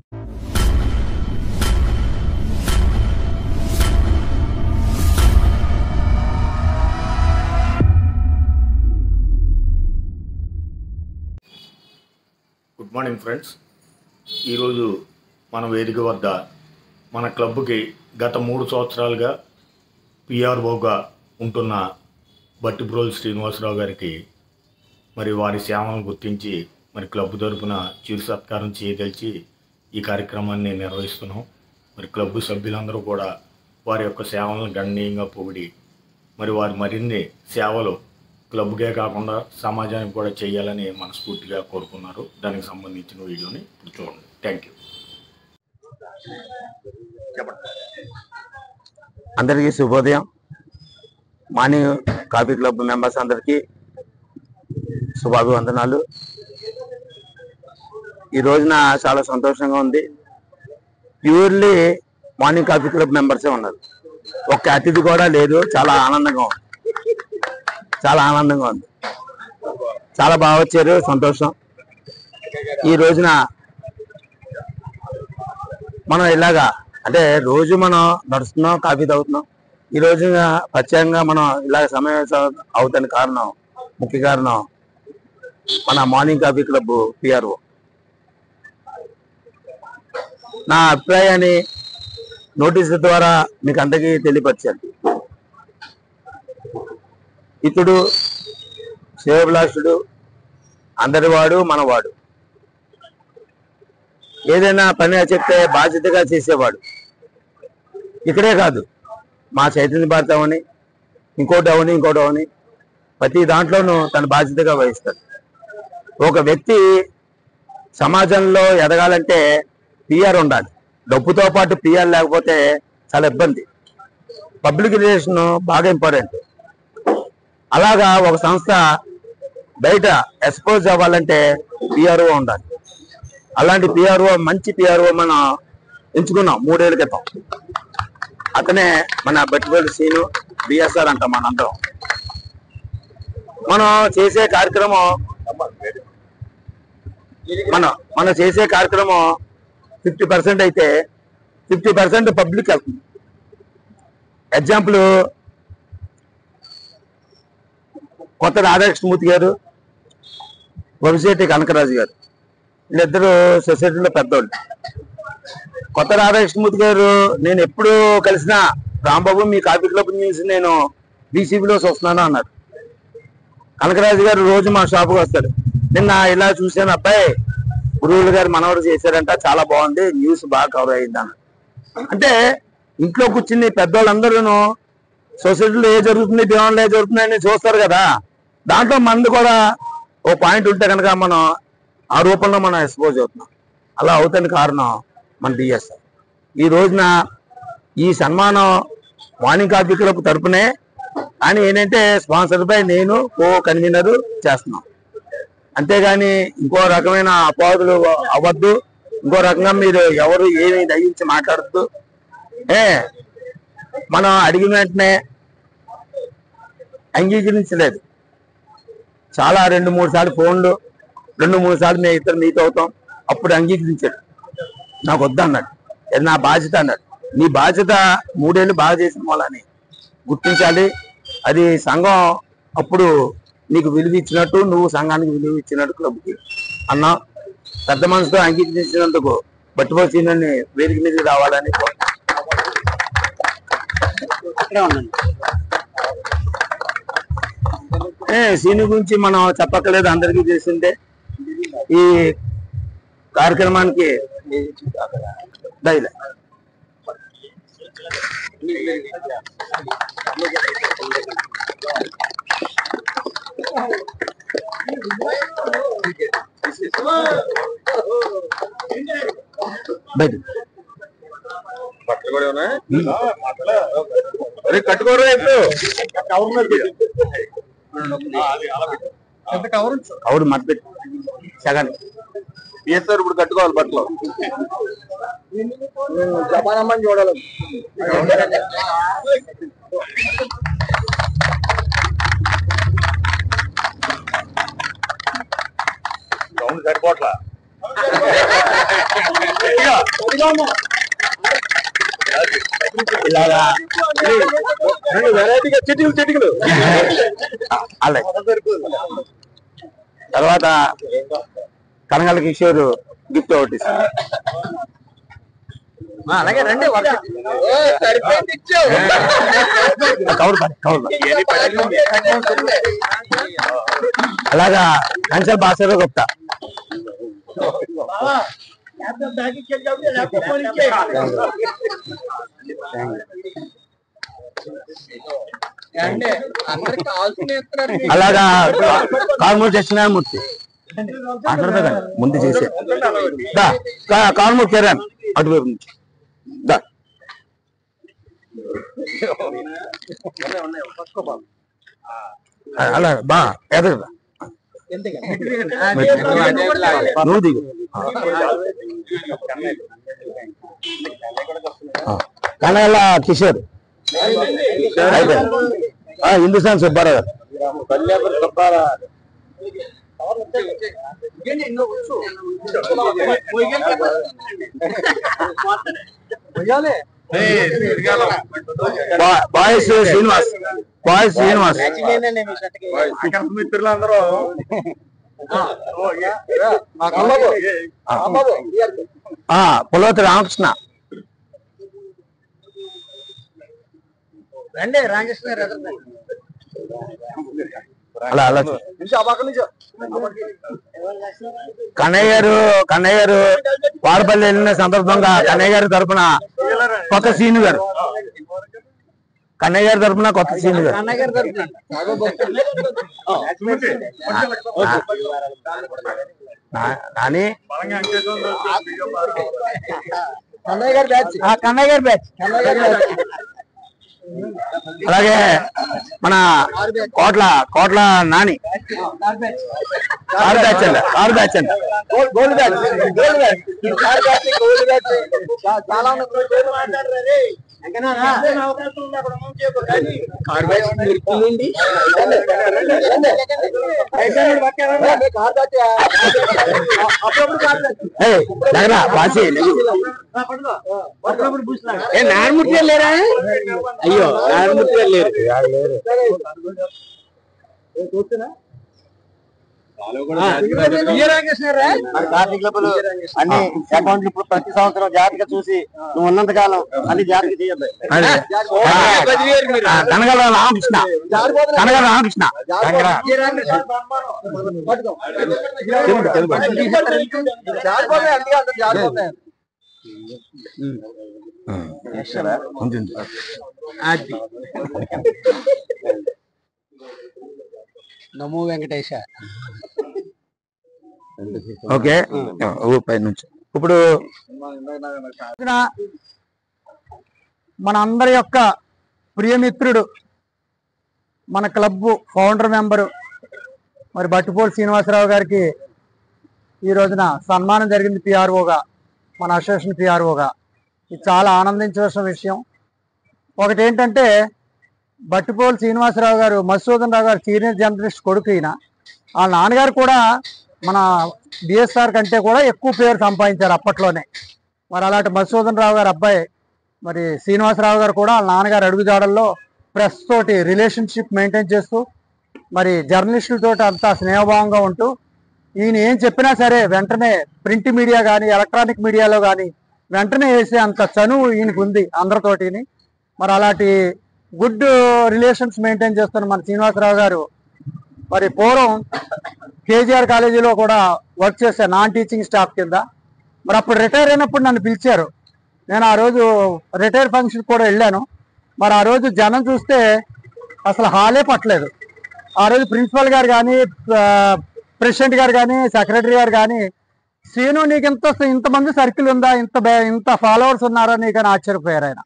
Good morning friends. ఈరోజు మన వేదిక వద్ద మన క్లబ్కి గత 3 సంవత్సరాలుగా పిఆర్ఓగా ఉంటున్న బట్టిప్రోలు శ్రీనివాసరావు గారికి మరి వారి సేవలను గుర్తించి మరి క్లబ్ తరపున చిరు సత్కారం చేయదలిచి ఈ కార్యక్రమాన్ని నిర్వహిస్తున్నాం. మరి క్లబ్ సభ్యులందరూ కూడా వారి యొక్క సేవలను గణనీయంగా పొగిడి మరి వారి మరిన్ని సేవలు క్లబ్కే కాకుండా సమాజానికి కూడా చేయాలని మనస్ఫూర్తిగా కోరుకున్నారు. దానికి సంబంధించిన వీడియోని ఇప్పుడు చూడండి. Thank you. అందరికీ శుభోదయం. మార్నింగ్ కాఫీ క్లబ్ మెంబర్స్ అందరికీ శుభాభివందనాలు. ఈ రోజున చాలా సంతోషంగా ఉంది. ప్యూర్లీ మార్నింగ్ కాఫీ క్లబ్ మెంబర్సే ఉన్నారు, ఒక్క అతిథి కూడా లేదు. చాలా ఆనందంగా ఉంది, చాలా ఆనందంగా ఉంది. చాలా బాగా వచ్చారు, సంతోషం. ఈ రోజున మనం ఇలాగా అంటే రోజు మనం నడుస్తున్నాం, కాఫీ తాగుతున్నాం. ఈ రోజున ప్రత్యేకంగా మనం ఇలాగ సమావేశం అవుతాని కారణం, ముఖ్య కారణం మన మార్నింగ్ కాఫీ క్లబ్ పిఆర్ఓ. నా అభిప్రాయాన్ని నోటీసు ద్వారా మీకు అందరికీ తెలియపరిచాను. ఇతడు శివభిలాషుడు, అందరివాడు, మనవాడు. ఏదైనా పని చెప్తే బాధ్యతగా చేసేవాడు. ఇక్కడే కాదు, మా చైతన్య భారత అవని, ఇంకోటి అవని ప్రతి దాంట్లోనూ తన బాధ్యతగా వహిస్తాడు. ఒక వ్యక్తి సమాజంలో ఎదగాలంటే పిఆర్ ఉండాలి. డబ్బుతో పాటు పిఆర్ లేకపోతే చాలా ఇబ్బంది. పబ్లిక్ రిలేషన్ బాగా ఇంపార్టెంట్. అలాగా ఒక సంస్థ బయట ఎక్స్పోజ్ అవ్వాలంటే పిఆర్ఓ ఉండాలి. అలాంటి పిఆర్ఓ, మంచి పిఆర్ఓ మనం ఎంచుకున్నాం 3 ఏళ్ల క్రితం. అతనే మన బట్టిప్రోలు శ్రీను, బిఎస్ఆర్ అంటాం మనందరం. మనం చేసే కార్యక్రమం 50% అయితే 50% పబ్లిక్ వెళ్తుంది. ఎగ్జాంపుల్, కొత్త రాధాకృష్ణమూర్తి గారు, వంశేటి కనకరాజు గారు, వీళ్ళిద్దరూ సొసైటీలో పెద్దోళ్ళు. కొత్త రాధాకృష్ణమూర్తి గారు నేను ఎప్పుడు కలిసినా, రాంబాబు మీ కాఫీ క్లబ్ న్యూస్ నేను బీసీబీలో చూస్తున్నాను అన్నారు. కనకరాజు గారు రోజు మా షాపుకి వస్తాడు. నిన్న ఇలా చూశాను, అబ్బాయి గురువులు గారు మనవరు చేశారంట, చాలా బాగుంది, న్యూస్ బాగా కవర్ అయింది. అంటే ఇంట్లో కూర్చుని పెద్దోళ్ళందరూ సొసైటీలో ఏ జరుగుతుంది, దేవుళ్ళు ఏ జరుగుతుంది అని చూస్తారు కదా. దాంట్లో మనది కూడా ఓ పాయింట్ ఉంటే కనుక మనం ఆ రూపంలో మనం ఎక్స్పోజ్ అవుతున్నాం. అలా అవుతానికి కారణం మన బిఎస్ఆర్. ఈ రోజున ఈ సన్మానం మార్నింగ్ కాఫీ క్లబ్ తరపునే, కానీ ఏంటంటే స్పాన్సర్ బై నేను కన్వీనర్ చేస్తున్నాం. అంతేగాని ఇంకో రకమైన అపవాదులు అవ్వద్దు, ఇంకో రకంగా మీరు ఎవరు ఏమి దయించి మాట్లాడద్దు. మనం అడిగిన వెంటనే అంగీకరించలేదు. చాలా 2-3 సార్లు ఫోన్లు, 2-3 సార్లు మేము ఇద్దరు మీట్ అవుతాం. అప్పుడు అంగీకరించాడు, నాకు వద్దన్నాడు. అది నా బాధ్యత అన్నాడు. నీ బాధ్యత 3 ఏళ్ళు బాగా చేసిన వాళ్ళని గుర్తించాలి. అది సంఘం అప్పుడు నీకు విలువ ఇచ్చినట్టు, నువ్వు సంఘానికి విలువ ఇచ్చినట్టు క్లబ్కి అన్నా. పెద్ద మనసుతో అంగీకరించినందుకు బట్టిప్రోలు శ్రీనుని వేదిక మీదకి రావాలని శ్రీను గురించి మనం చెప్పక్కలేదు, అందరికీ తెలిసిందే. ఈ కార్యక్రమానికి బయట కట్టుకోరా కవర్ మర్చిపెట్టి సగం బిఎస్ఆర్ ఇప్పుడు కట్టుకోవాలి బట్టలు. జపానమ్మని చూడాలి. సౌండ్ సరిపోట్లా. ఇలాగా చిటికలు అలాగే తర్వాత కనగల కిషోర్ గిఫ్ట్ ఒకటి అలాగే రండి అలాగా కంచెల బాసర గుప్తా అలాగా కాల్మూరు దక్షిణామూర్తి మాట్లాడతా కదా ముందు చేసే కాల్మూరు కిరణ్ అటువైపు నుంచి అలా బా ఎదురు నువ్వు దిగు కనగల కిషోర్ హిందుస్థాన్ సుబ్బారావు బాయ్స్ శ్రీనివాస్ మిత్రులందరూ పులవతి రామకృష్ణ రండి రామకృష్ణ అలా అలా కన్నయ్య గారు వాడపల్లి వెళ్ళిన సందర్భంగా కన్నయ్య గారి తరఫున కొత్త సీను గారు కొత్త సీను గారు నాని కన్నయ్య గారి బ్యాచ్ అలాగే మన కోట్ల నాని ఆరు బ్యాచ్ అండి గోల్డ్ బ్యాచ్ చాలా నారాయణమూర్తి గారు లేరా? అయ్యో నారాయణమూర్తి గారు లేరు. అన్ని అకౌంట్లు ఇప్పుడు ప్రతి సంవత్సరం జాగ్రత్తగా చూసి నువ్వు ఉన్నంత కాలం అన్ని జాగ్రత్త చేయద్దు. కనగల రామకృష్ణ నమో వెంకటేశ. ఓకే పై నుంచి ఇప్పుడు మన అందరి యొక్క ప్రియమిత్రుడు, మన క్లబ్ ఫౌండర్ మెంబరు మరి బట్టిపోల్ శ్రీనివాసరావు గారికి ఈ రోజున సన్మానం జరిగింది పిఆర్ఓగా, మన అసోసియేషన్ పిఆర్ఓగా. ఇది చాలా ఆనందించవలసిన విషయం. ఒకటి ఏంటంటే బట్టిపోల్ శ్రీనివాసరావు గారు మధుసూదన్ రావు గారు సీనియర్ జర్నలిస్ట్ కొడుకు. ఈయన వాళ్ళ నాన్నగారు కూడా మన బిఎస్ఆర్ కంటే కూడా ఎక్కువ పేరు సంపాదించారు అప్పట్లోనే. మరి అలాంటి మధుసూదన్ రావు గారు అబ్బాయి మరి శ్రీనివాసరావు గారు కూడా వాళ్ళ నాన్నగారు అడుగుజాడల్లో ప్రెస్ తోటి రిలేషన్షిప్ మెయింటైన్ చేస్తూ మరి జర్నలిస్టులతో అంతా స్నేహభావంగా ఉంటూ ఈయన ఏం చెప్పినా సరే వెంటనే ప్రింట్ మీడియా కానీ ఎలక్ట్రానిక్ మీడియాలో కానీ వెంటనే వేసే అంత చనువు ఈయనకు ఉంది అందరితోటిని. మరి అలాంటి గుడ్ రిలేషన్స్ మెయింటైన్ చేస్తున్న మన శ్రీనివాసరావు గారు మరి పూర్వం కేజీఆర్ కాలేజీలో కూడా వర్క్ చేశారు నాన్ టీచింగ్ స్టాఫ్ కింద. మరి అప్పుడు రిటైర్ అయినప్పుడు నన్ను పిలిచారు. నేను ఆ రోజు రిటైర్ ఫంక్షన్ కూడా వెళ్ళాను. మరి ఆ రోజు జనం చూస్తే అసలు హాలే పట్టలేదు. ఆ రోజు ప్రిన్సిపల్ గారు కానీ ప్రెసిడెంట్ గారు కానీ సెక్రటరీ గారు కానీ శ్రీను నీకు ఇంతమంది సర్కిల్ ఉందా, ఇంత ఫాలోవర్స్ ఉన్నారా నీకని ఆశ్చర్యపోయారు ఆయన.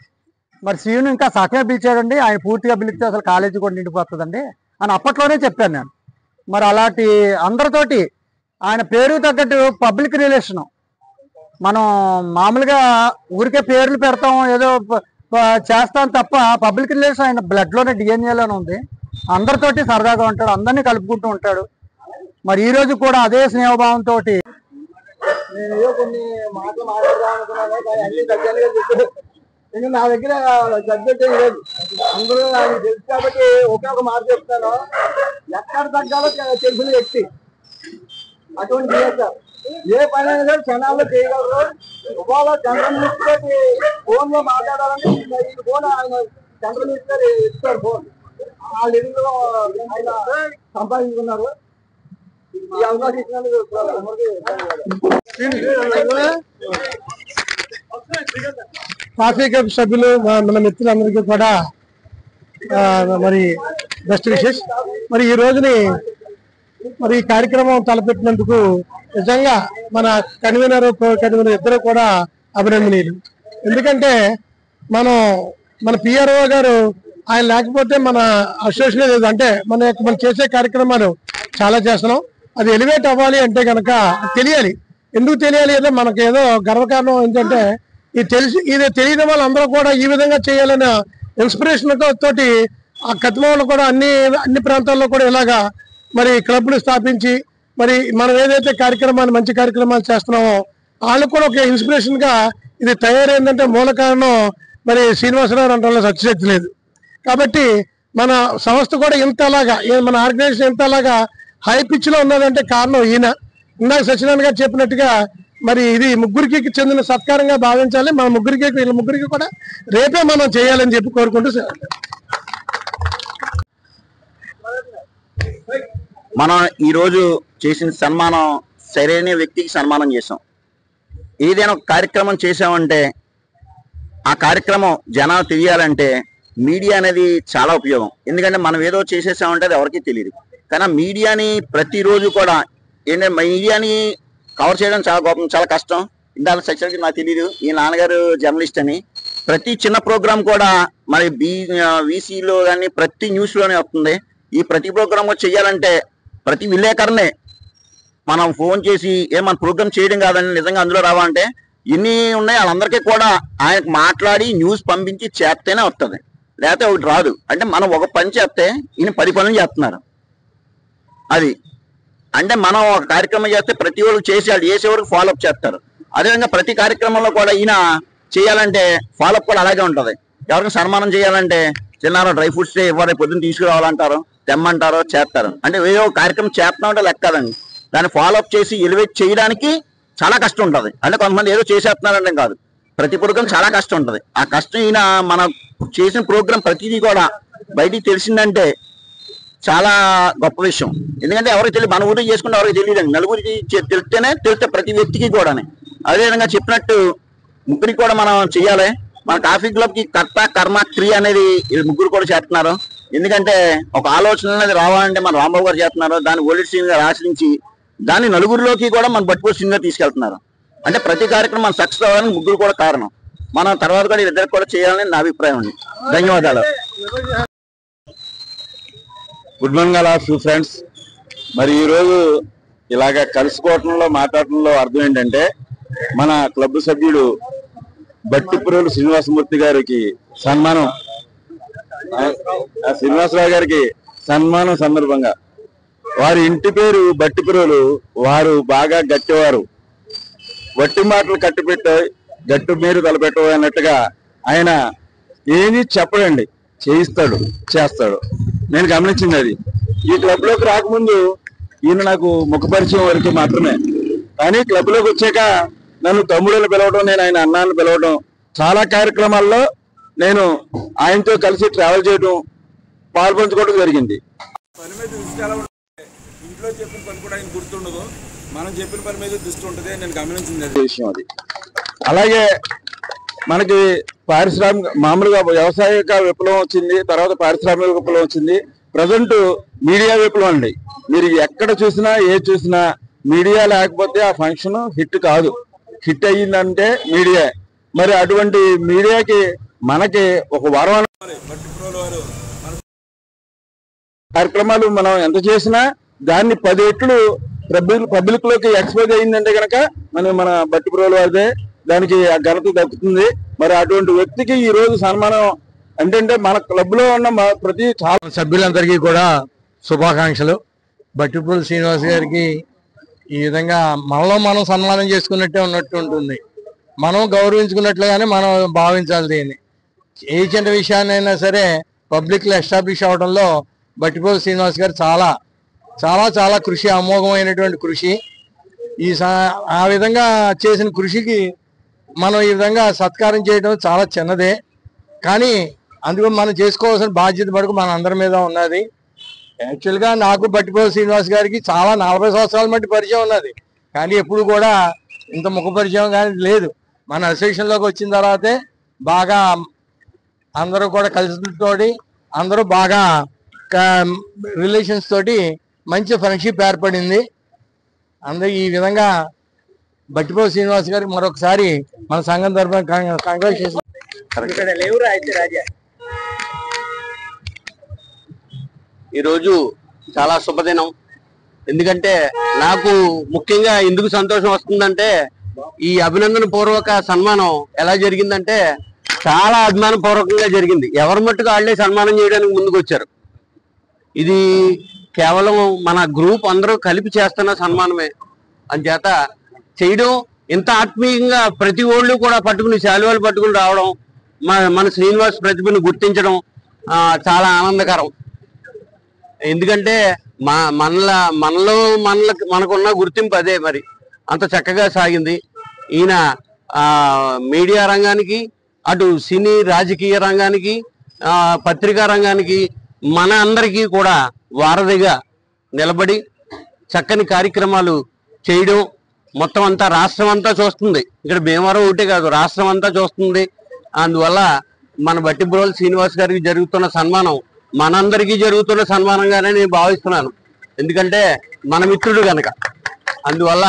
మరి శ్రీను ఇంకా సగమే పిలిచాడండి, ఆయన పూర్తిగా పిలిస్తే అసలు కాలేజీ కూడా నిండిపోతుందండి అని అప్పట్లోనే చెప్పాను నేను. మరి అలాంటి అందరితోటి ఆయన పేరు తగ్గట్టు పబ్లిక్ రిలేషను. మనం మామూలుగా ఊరికే పేర్లు పెడతాం ఏదో చేస్తాం తప్ప పబ్లిక్ రిలేషన్ ఆయన బ్లడ్లోనే డిఎన్ఏలోనే ఉంది. అందరితోటి సరదాగా ఉంటాడు, అందరినీ కలుపుకుంటూ ఉంటాడు. మరి ఈరోజు కూడా అదే స్నేహభావంతో నేను ఏదో కొన్ని మాటలు మాట్లాడదాం అనుకున్నాను, కానీ అన్ని దగ్గరగా చెప్పారు. ఇంకా నా దగ్గర సబ్జెక్ట్ ఏం లేదు, అందరూ నాకు తెలుసు కాబట్టి ఒకే ఒక మాట చెప్తాను. ఎక్కడ తగ్గాలో తెలిసిన వ్యక్తి అటువంటి చేస్తారు. ఏ పని అయినా సరే క్షణాల్లో చేయగలరు. ఒకవేళ చంద్రన్ మినిస్టర్ ఫోన్ లో మాట్లాడాలంటే ఈ ఫోన్ ఆయన చంద్రన్ మినిస్టర్ ఇస్తారు. ఫోన్ ఆ లెవెల్లో ఆయన సంపాదించుకున్నారు. ఈ అవకాశం ఇచ్చినందుకు కాఫీ క్లబ్ సభ్యులు మన మిత్రులందరికీ కూడా మరి బెస్ట్ విషెస్. మరి ఈ రోజుని మరి ఈ కార్యక్రమం తలపెట్టినందుకు నిజంగా మన కన్వీనర్ ఇద్దరు కూడా అభినందనీయులు. ఎందుకంటే మన పిఆర్ఓ గారు ఆయన లేకపోతే మన అసోసియేషన్ లేదు. అంటే మనం చేసే కార్యక్రమాలు చాలా చేస్తున్నాం. అది ఎలివేట్ అవ్వాలి అంటే కనుక తెలియాలి. ఎందుకు తెలియాలి అంటే మనకి ఏదో గర్వకారణం ఏంటంటే ఇది తెలియని వాళ్ళందరూ కూడా ఈ విధంగా చేయాలనే ఇన్స్పిరేషన్ తోటి ఆ కతిమూలలో కూడా అన్ని ప్రాంతాల్లో కూడా ఇలాగా మరి క్లబ్లు స్థాపించి మరి మనం ఏదైతే మంచి కార్యక్రమాలు చేస్తున్నామో వాళ్ళకు కూడా ఒక ఇన్స్పిరేషన్ గా ఇది తయారైందంటే మూల కారణం మరి శ్రీనివాసరావు అంటే సత్యశక్తి లేదు. కాబట్టి మన సంస్థ కూడా మన ఆర్గనైజేషన్ ఇంతలాగా హై పిచ్ లో ఉన్నదంటే కారణం ఈయన. ఇందాక సత్యనారాయణ గారు చెప్పినట్టుగా మరి ఇది ముగ్గురికి చెందిన సత్కారంగా భావించాలి. వీళ్ళ ముగ్గురికి కూడా రేపే మనం చేయాలని చెప్పి కోరుకుంటూ మనం ఈరోజు చేసిన సన్మానం సరైన వ్యక్తికి సన్మానం చేసాం. ఏదైనా ఒక కార్యక్రమం చేసామంటే ఆ కార్యక్రమం జనాలు తెలియాలంటే మీడియా అనేది చాలా ఉపయోగం. ఎందుకంటే మనం ఏదో చేసేసామంటే అది ఎవరికీ తెలియదు. కానీ మీడియాని ప్రతిరోజు కూడా ఏంటంటే మీడియాని కవర్ చేయడం చాలా కష్టం. ఇందాక సెక్షన్కి నాకు తెలియదు, ఈ నాన్నగారు జర్నలిస్ట్ అని. ప్రతి చిన్న ప్రోగ్రామ్ కూడా మరి వీసీలో కానీ ప్రతి న్యూస్లోనే వస్తుంది. ఈ ప్రతి ప్రోగ్రామ్ చేయాలంటే ప్రతి విలేకరునే మనం ఫోన్ చేసి మన ప్రోగ్రామ్ చేయడం కాదని నిజంగా అందులో రావాలంటే ఎన్ని ఉన్నాయి వాళ్ళందరికీ కూడా ఆయనకు మాట్లాడి న్యూస్ పంపించి చేస్తేనే వస్తుంది, లేకపోతే ఒకటి రాదు. అంటే మనం ఒక పని చేస్తే ఈయన 10 పనులు చేస్తున్నారు. అది అంటే మనం ఒక కార్యక్రమం చేస్తే ప్రతి ఒళ్ళు చేసే వరకు ఫాలోఅప్ చేస్తారు. అదేవిధంగా ప్రతి కార్యక్రమంలో కూడా ఈయన చేయాలంటే ఫాలోఅప్ కూడా అలాగే ఉంటుంది. ఎవరికి సన్మానం చేయాలంటే చిన్నారు డ్రై ఫ్రూట్స్ ఎవరైనా పొద్దున్న తీసుకురావాలంటారు, తెమ్మంటారో చేస్తారు. అంటే ఏదో కార్యక్రమం చేస్తున్నామంటే లెక్కదండి. దాన్ని ఫాలోఅప్ చేసి ఎలివేట్ చేయడానికి చాలా కష్టం ఉంటుంది. అంటే కొంతమంది ఏదో చేసేస్తున్నారంటే కాదు, ప్రతి ప్రోగ్రాం చాలా కష్టం ఉంటుంది. ఆ కష్టం ఈయన మనం చేసిన ప్రోగ్రాం ప్రతిదీ కూడా బయటికి తెలిసిందంటే చాలా గొప్ప విషయం. ఎందుకంటే ఎవరికి తెలియదు, మన ఊరికి చేసుకుంటే ఎవరికి తెలియదండి. నలుగురికి తెలిస్తే ప్రతి వ్యక్తికి కూడా. అదేవిధంగా చెప్పినట్టు ముగ్గురికి కూడా మనం చెయ్యాలి. మన కాఫీ క్లబ్కి కర్త కర్మ క్రియ అనేది ముగ్గురు కూడా చేస్తున్నారు. ఎందుకంటే ఒక ఆలోచన అనేది రావాలంటే మన రాంబాబు గారు చేస్తున్నారు. దాన్ని ఓల్డ్ సీన్ గారు ఆశ్రయించి దాన్ని నలుగురిలోకి కూడా మన బట్టుకోటి సీన్ గారు తీసుకెళ్తున్నారు. అంటే ప్రతి కార్యక్రమం మన సక్సెస్ అవ్వాలని ముగ్గురు కూడా కారణం. మనం తర్వాత కూడా ఇద్దరికి కూడా చేయాలని నా అభిప్రాయం అండి. ధన్యవాదాలు. Good morning all of you friends. మరి ఈరోజు ఇలాగ కలుసుకోవటంలో మాట్లాడటంలో అర్థం ఏంటంటే మన క్లబ్ సభ్యుడు బట్టిపురోలు శ్రీనివాసమూర్తి గారికి సన్మానం, శ్రీనివాసరావు గారికి సన్మానం సందర్భంగా వారి ఇంటి పేరు బట్టిపురోలు. వారు బాగా గట్టివారు, వట్టి మాటలు కట్టిపెట్టాయి, గట్టు మీరు తలపెట్టవు అన్నట్టుగా ఆయన ఏది చెప్పడండి, చేయిస్తాడు, చేస్తాడు. నేను గమనించింది అది. ఈ క్లబ్ లోకి రాకముందు ఈయన నాకు ముఖపరిచయం వరకు మాత్రమే. కానీ క్లబ్ లోకి వచ్చాక నన్ను తమ్ముళ్ళని పిలవడం, నేను ఆయన అన్నాన్ని పిలవడం, చాలా కార్యక్రమాల్లో నేను ఆయనతో కలిసి ట్రావెల్ చేయడం, పాల్పంచుకోవడం జరిగింది. పని మీద దృష్టి ఎలా ఉంటుంది, ఇంట్లో చెప్పిన పని కూడా ఆయన గుర్తుండదు, మనం చెప్పిన పని మీద దృష్టి ఉంటుంది. నేను గమనించింది విషయం అది. అలాగే మనకి మామూలుగా వ్యవసాయక విప్లవం వచ్చింది, తర్వాత పారిశ్రామిక విప్లవం వచ్చింది, ప్రజెంట్ మీడియా విప్లవం అండి. మీరు ఎక్కడ చూసినా చూసినా మీడియా లేకపోతే ఆ ఫంక్షన్ హిట్ కాదు. హిట్ అయ్యిందంటే మీడియా. మరి అటువంటి మీడియాకి మనకి ఒక వరం. కార్యక్రమాలు మనం ఎంత చేసినా దాన్ని 10 రెట్లు పబ్లిక్ లోకి ఎక్స్పోజ్ అయ్యిందంటే కనుక మన బట్టిపురోలు వారిదే దానికి ఆ ఘనత దక్కుతుంది. మరి అటువంటి వ్యక్తికి ఈ రోజు సన్మానం అంటే మన క్లబ్ లో ఉన్న ప్రతి చాలా సభ్యులందరికీ కూడా శుభాకాంక్షలు. బట్టిపురోలు శ్రీనివాస్ గారికి ఈ విధంగా మనలో మనం సన్మానం చేసుకున్నట్టే ఉన్నట్టు ఉంటుంది. మనం గౌరవించుకున్నట్లుగానే మనం భావించాలి దీన్ని. ఏ చిన్న విషయాన్నైనా సరే పబ్లిక్లో ఎస్టాబ్లిష్ అవడంలో బట్టిప్రోలు శ్రీనివాస్ గారు చాలా చాలా చాలా కృషి, అమోఘమైనటువంటి కృషి. ఆ విధంగా చేసిన కృషికి మనం ఈ విధంగా సత్కారం చేయడం చాలా చిన్నదే, కానీ అందుకు మనం చేసుకోవాల్సిన బాధ్యత మటుకు మన అందరి మీద ఉన్నది. యాక్చువల్గా నాకు బట్టిప్రోలు శ్రీనివాస్ గారికి చాలా 40 సంవత్సరాల మట్టి పరిచయం ఉన్నది, కానీ ఎప్పుడు కూడా ఇంత ముఖ పరిచయం కానీ లేదు. మన అసోసియేషన్లోకి వచ్చిన తర్వాతే బాగా అందరూ కూడా కలిసితోటి అందరూ బాగా రిలేషన్స్ తోటి మంచి ఫ్రెండ్షిప్ ఏర్పడింది. అందరూ ఈ విధంగా బట్టిప్రోలు శ్రీనివాస్ గారికి మరొకసారి మన సంఘం తరఫున కంగ్రాచులేషన్. ఈరోజు చాలా శుభదినం. ఎందుకంటే నాకు ముఖ్యంగా ఎందుకు సంతోషం వస్తుందంటే, ఈ అభినందన పూర్వక సన్మానం ఎలా జరిగిందంటే చాలా అభిమాన పూర్వకంగా జరిగింది. ఎవరి మట్టుకు వాళ్ళే సన్మానం చేయడానికి ముందుకు వచ్చారు. ఇది కేవలం మన గ్రూప్ అందరూ కలిపి చేస్తున్న సన్మానమే. అంచేత చేయడం ఇంత ఆత్మీయంగా ప్రతి ఒళ్ళు కూడా పట్టుకుని శాలువాలు పట్టుకుని రావడం, మన శ్రీనివాస్ ప్రతిభను గుర్తించడం చాలా ఆనందకరం. ఎందుకంటే మనకున్న గుర్తింపు అదే. మరి అంత చక్కగా సాగింది. ఈయన మీడియా రంగానికి, అటు సినీ రాజకీయ రంగానికి, పత్రికా రంగానికి, మన అందరికీ కూడా వారధిగా నిలబడి చక్కని కార్యక్రమాలు చేయడం మొత్తం అంతా రాష్ట్రం అంతా చూస్తుంది. ఇక్కడ భీమవరం ఒకటే కాదు, రాష్ట్రం అంతా చూస్తుంది. అందువల్ల మన బట్టిప్రోలు శ్రీనివాస్ గారికి జరుగుతున్న సన్మానం మనందరికీ జరుగుతున్న సన్మానంగానే నేను భావిస్తున్నాను. ఎందుకంటే మన మిత్రుడు కనుక. అందువల్ల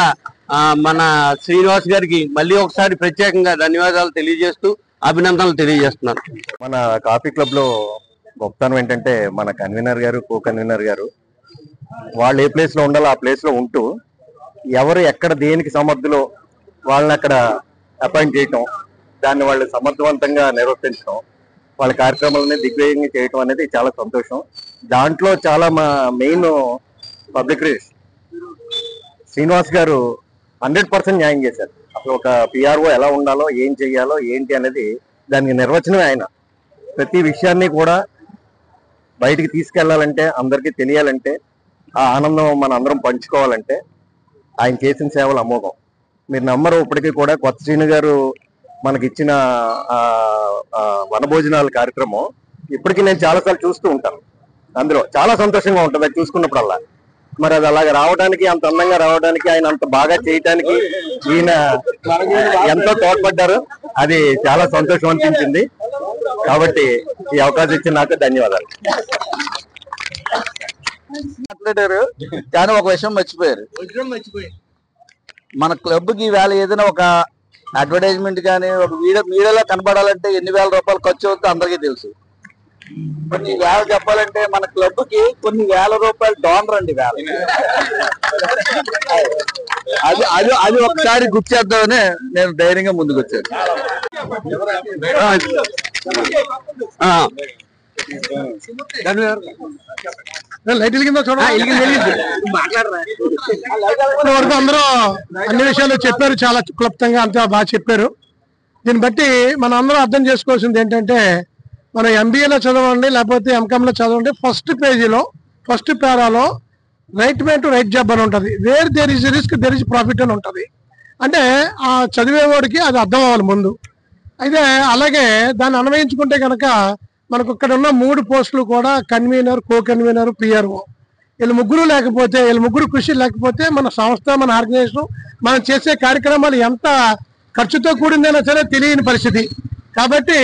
మన శ్రీనివాస్ గారికి మళ్ళీ ఒకసారి ప్రత్యేకంగా ధన్యవాదాలు తెలియజేస్తూ అభినందనలు తెలియజేస్తున్నాను. మన కాఫీ క్లబ్ లో గొప్పతనం ఏంటంటే మన కన్వీనర్ గారు, కో కన్వీనర్ గారు వాళ్ళు ఏ ప్లేస్ లో ఉండాలో ఆ ప్లేస్ లో ఉంటూ ఎవరు ఎక్కడ దేనికి సమర్థులో వాళ్ళని అక్కడ అపాయింట్ చేయటం, దాన్ని వాళ్ళు సమర్థవంతంగా నిర్వర్తించడం, వాళ్ళ కార్యక్రమాలని దిగ్విజయంగా చేయటం అనేది చాలా సంతోషం. దాంట్లో చాలా మా మెయిన్ పబ్లిక్ రిలేషన్ శ్రీనివాస్ గారు 100% న్యాయం చేశారు. అసలు ఒక పిఆర్ఓ ఎలా ఉండాలో, ఏం చెయ్యాలో, ఏంటి అనేది దానికి నిర్వచనమే ఆయన. ప్రతి విషయాన్ని కూడా బయటికి తీసుకెళ్లాలంటే, అందరికీ తెలియాలంటే, ఆ ఆనందం మన అందరం పంచుకోవాలంటే ఆయన చేసిన సేవలు అమోఘం. మీరు నమ్మరు, ఇప్పటికీ కూడా కొత్త శ్రీను గారు మనకిచ్చిన వనభోజనాల కార్యక్రమం ఇప్పటికీ నేను చాలాసార్లు చూస్తూ ఉంటాను. అందులో చాలా సంతోషంగా ఉంటుంది అది చూసుకున్నప్పుడల్లా. మరి అది అలాగే రావడానికి, అంత అందంగా రావడానికి, ఆయన అంత బాగా చేయటానికి ఈయన ఎంతో తోడ్పడ్డారు. అది చాలా సంతోషం అనిపించింది. కాబట్టి ఈ అవకాశం ఇచ్చిన నాకు ధన్యవాదాలు. మాట్లాడారు కానీ ఒక విషయం మర్చిపోయారు. మన క్లబ్ కి వేళ ఏదైనా ఒక అడ్వర్టైజ్మెంట్ కానీ ఒక మీడియాలో కనబడాలంటే ఎన్ని వేల రూపాయలు ఖర్చు అవుతుందో అందరికీ తెలుసు. కొన్ని వేల చెప్పాలంటే మన క్లబ్ కి కొన్ని వేల రూపాయలు డోనర్ అండి. వేల అది ఒకసారి గుర్తు చేద్దామని నేను ధైర్యంగా ముందుకు వచ్చాను. లైట్ కింద వరకు అందరూ అన్ని విషయాలు చెప్పారు, చాలా క్లుప్తంగా అంతా బాగా చెప్పారు. దీన్ని బట్టి మనం అందరం అర్థం చేసుకోవాల్సింది ఏంటంటే, మనం ఎంబీఏలో చదవండి లేకపోతే ఎంకామ్లో చదవండి, ఫస్ట్ పేజీలో ఫస్ట్ పేరాలో right man to right job అని ఉంటుంది. Where there is risk there is profit అని ఉంటుంది. అంటే ఆ చదివేవాడికి అది అర్థం అవ్వాలి ముందు. అయితే అలాగే దాన్ని అన్వయించుకుంటే కనుక మనకు ఇక్కడ ఉన్న 3 పోస్టులు కూడా కన్వీనర్, కో కన్వీనర్, పిఆర్ఓ, వీళ్ళు ముగ్గురు లేకపోతే, వీళ్ళ ముగ్గురు కృషి లేకపోతే మన సంస్థ, మన ఆర్గనైజేషన్, మనం చేసే కార్యక్రమాలు ఎంత ఖర్చుతో కూడిందైనా సరే తెలియని పరిస్థితి. కాబట్టి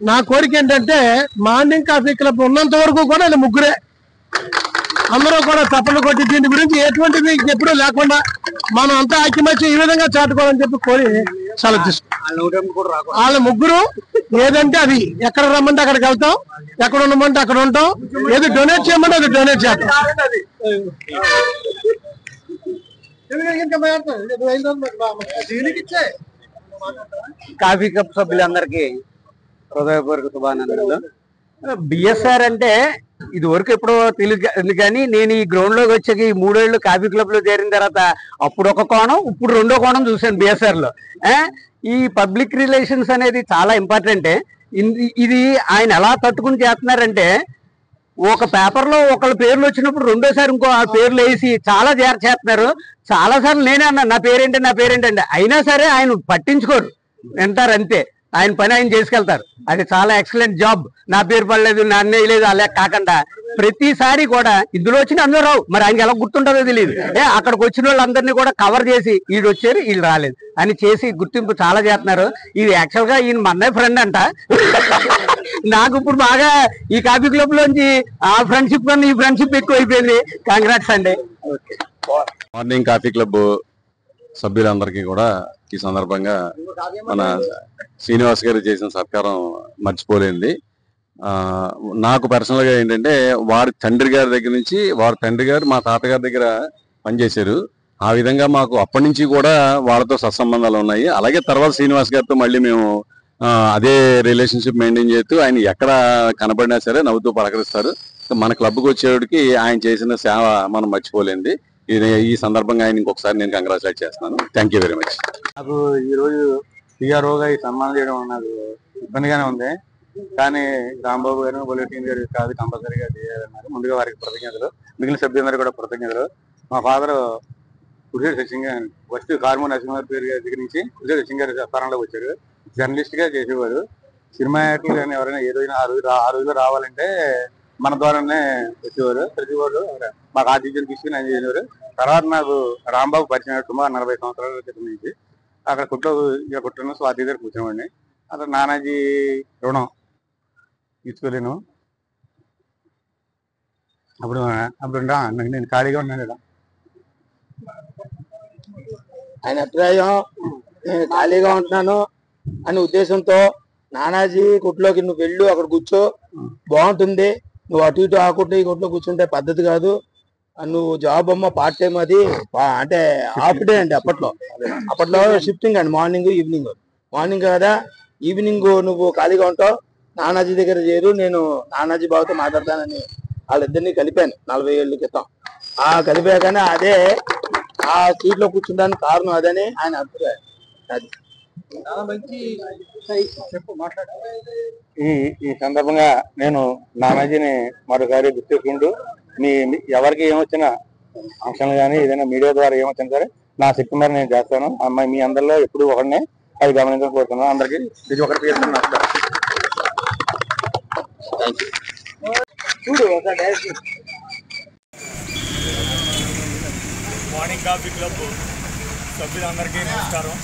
నా కోరిక ఏంటంటే, మార్నింగ్ కాఫీ క్లబ్ ఉన్నంత వరకు కూడా వీళ్ళు ముగ్గురే అందరూ కూడా తప్పలు కొట్టి దీని గురించి ఎటువంటిది ఎప్పుడూ లేకుండా మనం అంతా ఐక్యమత్యం ఈ విధంగా చాటుకోవాలని చెప్పి కోరి చాలా వాళ్ళ ముగ్గురు ఏదంటే అది, ఎక్కడ రమ్మంటే అక్కడికి వెళ్తాం, ఎక్కడ ఉండమంటే అక్కడ ఉంటాం, ఏది డొనేట్ చేయమంటే అది డొనేట్ చేస్తాం. కాఫీ కప్ సభ్యులందరికీ హృదయపూర్వక శుభానందనలు. బిఎస్ఆర్ అంటే ఇది వరకు ఎప్పుడో తెలియదు కానీ నేను ఈ గ్రౌండ్ లోకి వచ్చాక ఈ 3 ఏళ్ళు కాఫీ క్లబ్ లో చేరిన తర్వాత అప్పుడు ఒక కోణం, ఇప్పుడు రెండో కోణం చూశాను బిఎస్ఆర్ లో. ఈ పబ్లిక్ రిలేషన్స్ అనేది చాలా ఇంపార్టెంటే. ఇది ఆయన ఎలా తట్టుకుని చేస్తున్నారంటే, ఒక పేపర్ లో ఒకళ్ళ పేర్లు వచ్చినప్పుడు రెండోసారి ఇంకో ఆ పేర్లు వేసి చాలా చేస్తున్నారు. చాలా సార్లు నేనే అన్నా నా పేరేంటండి, అయినా సరే ఆయన పట్టించుకోరు, వింటారు అంతే. ఆయన పని ఆయన చేసుకెళ్తారు. అది చాలా ఎక్సలెంట్ జాబ్. నా పేరు పడలేదు, నా అన్నయ్య లేదు అలా కాకుండా ప్రతిసారి కూడా ఇందులో వచ్చిన అందరూ రావు, మరి ఆయనకి ఎలా గుర్తుంటుందో తెలియదు. అక్కడికి వచ్చిన వాళ్ళందరినీ కూడా కవర్ చేసి వీళ్ళు వచ్చారు వీళ్ళు రాలేదు అని చేసి గుర్తింపు చాలా చేస్తున్నారు. ఇది యాక్చువల్ గా ఈయన మా అన్నయ్య ఫ్రెండ్ అంట. నాకు ఇప్పుడు బాగా ఈ కాఫీ క్లబ్ లోంచి ఆ ఫ్రెండ్షిప్ కన్నా ఈ ఫ్రెండ్షిప్ ఎక్కువ అయిపోయింది. కాంగ్రాట్స్ అండి. మార్నింగ్ కాఫీ క్లబ్ సభ్యులందరికీ కూడా ఈ సందర్భంగా మన శ్రీనివాస్ గారు చేసిన సత్కారం మర్చిపోలేంది. నాకు పర్సనల్ గా ఏంటంటే, వారి తండ్రి గారి దగ్గర నుంచి వారి తండ్రి గారు మా తాతగారి దగ్గర పనిచేశారు. ఆ విధంగా మాకు అప్పటి నుంచి కూడా వాళ్ళతో సత్సంబంధాలు ఉన్నాయి. అలాగే తర్వాత శ్రీనివాస్ గారితో మళ్ళీ మేము అదే రిలేషన్షిప్ మెయింటైన్ చేస్తూ ఆయన ఎక్కడ కనబడినా సరే నవ్వుతూ పలకరిస్తారు. మన క్లబ్కి వచ్చేవాడికి ఆయన చేసిన సేవ మనం మర్చిపోలేంది. ఈ సందర్భంగా ఆయన ఇంకొకసారి నేను కంగ్రాచులేట్ చేస్తున్నాను. Thank you very much. నాకు ఈ రోజు పిఆర్ఓగా ఈ సన్మానం చేయడం నాకు ఇబ్బందిగానే ఉంది. కానీ రాంబాబు గారు, బుల్లెటిన్ గారు కాదు కంపల్సరీగా చేయాలన్నారు. ముందుగా వారికి కృతజ్ఞతలు, మిగిలిన సభ్యులందరూ కూడా కృతజ్ఞతలు. మా ఫాదర్ కుడిసేటి సచిన్ గారు ఫస్ట్ హార్మోన్ నరసింహారావు పేరు గారి దగ్గర నుంచి కుడిసేటి సచిన్ గారి స్థానంలోకి వచ్చారు. జర్నలిస్ట్ గా చేసేవారు. సినిమా యాక్టర్లు కానీ ఎవరైనా ఏ రోజున ఆ రోజులో రావాలంటే మన ద్వారానే వచ్చేవారు. ప్రతి వాళ్ళు మాకు ఆతిథ్యం తీసుకుని ఆయన చేసేవారు. తర్వాత నాకు రాంబాబు పరిచయం సుమారు 40 సంవత్సరాల క్రితం నుంచి. అక్కడ కుట్రను స్వాతి దగ్గర కూర్చోండి. అక్కడ నానాజీ రుణం తీసుకోలేను. అప్పుడు నేను ఖాళీగా ఉన్నాను కదా. ఆయన అభిప్రాయం నేను ఖాళీగా ఉంటున్నాను అనే ఉద్దేశంతో నానాజీ కొట్లోకి నువ్వు వెళ్ళు, అక్కడ కూర్చో, బాగుంటుంది. నువ్వు అటు ఇటు ఆ కొట్లో ఈ కొట్లో కూర్చుంటే పద్ధతి కాదు. నువ్వు జాబ్ అమ్మ పార్ట్ టైం, అది అంటే హాఫ్ డే అండి. అప్పట్లో షిఫ్టింగ్ అండి, మార్నింగ్ ఈవినింగ్. మార్నింగ్ కదా, ఈవినింగ్ నువ్వు ఖాళీగా ఉంటావు, నానాజీ దగ్గర చేరు, నేను నానాజీ బాబుతో మాట్లాడతానని వాళ్ళిద్దరినీ కలిపాను 40 ఏళ్ళ క్రితం. ఆ కలిపాకనే అదే ఆ సీట్ లో కూర్చుంటానికి కారణం అదని ఆయన అభిప్రాయం. అది ఈ సందర్భంగా నేను నానాజీని మరోసారి గుర్తిస్తుంటూ ఎవరికి ఏమొచ్చినా ఫంక్షన్లు కానీ ఏదైనా మీడియా ద్వారా ఏమొచ్చినా సరే నా శక్తి మరి నేను చేస్తాను. అమ్మాయి మీ అందరిలో ఎప్పుడు ఒకరినే అది గమనించడం కోరుతున్నాను. అందరికీ ఇది ఒకటి చేస్తున్నాను. మార్నింగ్ కాఫీ క్లబ్ సభ్యులందరికీ నమస్కారం.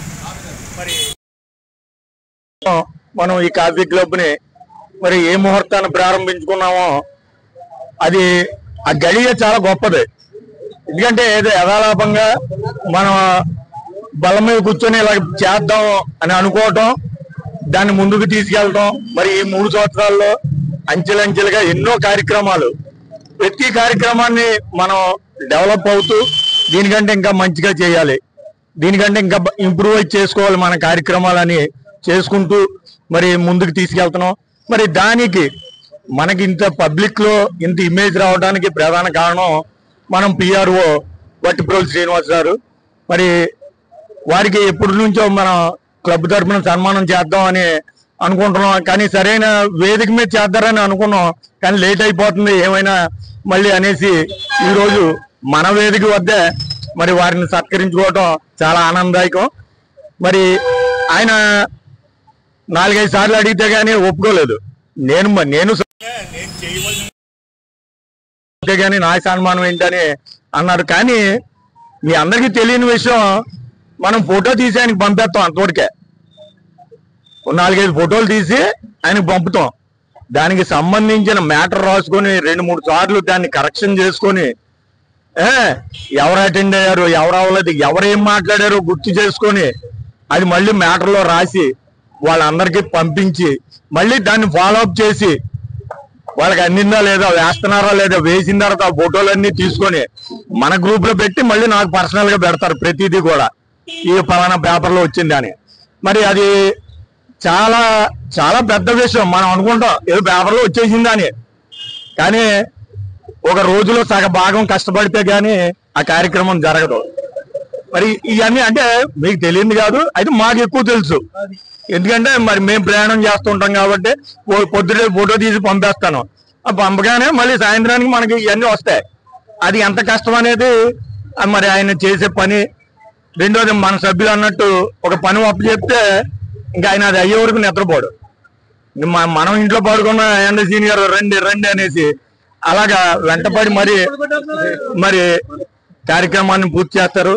మరి మనం ఈ కాఫీ క్లబ్ ని మరి ఏ ముహూర్తాన్ని ప్రారంభించుకున్నామో అది ఆ గడియ చాలా గొప్పది. ఎందుకంటే ఏదో యథాలాపంగా మనం బల్ల మీద కూర్చొని ఇలా చేద్దాం అని అనుకోవటం, దాన్ని ముందుకు తీసుకెళ్ళటం. మరి ఈ 3 సంవత్సరాల్లో అంచెలంచెలుగా ఎన్నో కార్యక్రమాలు, ప్రతి కార్యక్రమాన్ని మనం డెవలప్ అవుతూ దీనికంటే ఇంకా మంచిగా చేయాలి, దీనికంటే ఇంకా ఇంప్రూవ్ చేసుకోవాలి మన కార్యక్రమాలని చేసుకుంటూ మరి ముందుకు తీసుకెళ్తున్నాం. మరి దానికి మనకి ఇంత పబ్లిక్ లో ఇంత ఇమేజ్ రావడానికి ప్రధాన కారణం మనం పిఆర్ఓ వట్టిప్రోలు శ్రీనివాస్ గారు. మరి వారికి ఎప్పటి నుంచో మనం క్లబ్ తరఫున సన్మానం చేద్దాం అని అనుకుంటున్నాం. కానీ సరైన వేదిక మీద చేద్దారని అనుకున్నాం, కానీ లేట్ అయిపోతుంది ఏమైనా మళ్ళీ అనేసి ఈరోజు మన వేదిక వద్దే మరి వారిని సత్కరించుకోవటం చాలా ఆనందదాయకం. మరి ఆయన 4-5 సార్లు అడిగితే గానీ ఒప్పుకోలేదు. నేను చేయవలసి కానీ నా సన్మానం ఏంటని అన్నారు. కానీ మీ అందరికీ తెలియని విషయం, మనం ఫోటో తీసి ఆయనకి పంపేస్తాం. అంతవరకే 4-5 ఫోటోలు తీసి ఆయనకి పంపుతాం. దానికి సంబంధించిన మ్యాటర్ రాసుకొని 2-3 సార్లు దాన్ని కరెక్షన్ చేసుకొని ఎవరు అటెండ్ అయ్యారు, ఎవరు అవ్వలేదు, ఎవరేం మాట్లాడారో గుర్తు చేసుకొని అది మళ్ళీ మ్యాటర్లో రాసి వాళ్ళందరికీ పంపించి మళ్ళీ దాన్ని ఫాలో అప్ చేసి వాళ్ళకి అందిందా లేదా, వేస్తున్నారా లేదా, వేసిన తర్వాత ఆ ఫోటోలన్నీ తీసుకొని మన గ్రూప్ లో పెట్టి మళ్ళీ నాకు పర్సనల్ గా పెడతారు ప్రతిదీ కూడా, ఈ ఫలానా పేపర్లో వచ్చింది అని. మరి అది చాలా చాలా పెద్ద విషయం. మనం అనుకుంటాం ఏదో పేపర్లో వచ్చేసింది అని, కానీ ఒక రోజులో సగ భాగం కష్టపడితే గానీ ఆ కార్యక్రమం జరగదు. మరి ఇవన్నీ అంటే మీకు తెలియదు కాదు, అయితే మాకు ఎక్కువ తెలుసు. ఎందుకంటే మరి మేము ప్రయాణం చేస్తుంటాం కాబట్టి పొద్దుటే ఫోటో తీసి పంపేస్తాను. పంపగానే మళ్ళీ సాయంత్రానికి మనకి ఇవన్నీ వస్తాయి. అది ఎంత కష్టం అనేది మరి ఆయన చేసే పని. రెండోది మన సభ్యులు అన్నట్టు ఒక పని అప్పు చెప్తే ఇంకా ఆయన అది అయ్యే వరకు నిద్రపోడు. మనం ఇంట్లో పడుకున్న ఎండ సీనియర్ రండి రండి అనేసి అలాగా వెంటపడి మరి కార్యక్రమాన్ని పూర్తి చేస్తారు.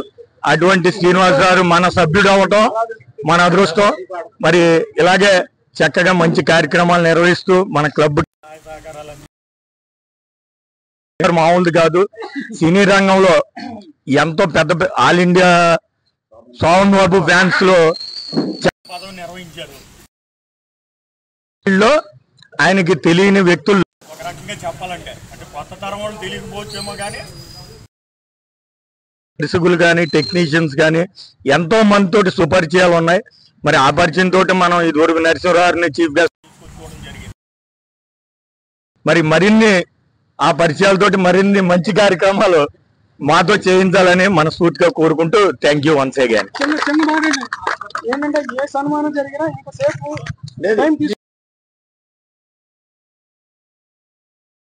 అటువంటి శ్రీనివాస్ గారు మన సభ్యుడు అవ్వటం మన అదృష్టం. మరి ఇలాగే చక్కగా మంచి కార్యక్రమాలు నిర్వహిస్తూ మన క్లబ్ మామూలుది కాదు. సినీ రంగంలో ఎంతో పెద్ద ఆల్ ఇండియా సోమన్ బాబు ఫ్యాన్స్ లో పదవి నిర్వహించారు. ఆయనకి తెలియని వ్యక్తులు ఒక రకంగా చెప్పాలంటే అంటే కొత్త తరం వాళ్ళు తెలియకపోవచ్చేమో కానీ దర్శకులు కానీ టెక్నీషియన్స్ కానీ ఎంతో మంది తోటి సుపరిచయాలు ఉన్నాయి. మరి ఆ పరిచయం తోటి మనం ఇదివరకు నరసింహరావుని చీఫ్ గెస్ట్ తీసుకోవడం జరిగింది. మరి మరిన్ని ఆ పరిచయాలతోటి మరిన్ని మంచి కార్యక్రమాలు మాతో చేయించాలని మనస్ఫూర్తిగా కోరుకుంటూ థ్యాంక్ యూ వన్స్ అగైన్. ఏంటంటే ఏ సన్మానం జరిగినా ఇంతసేపు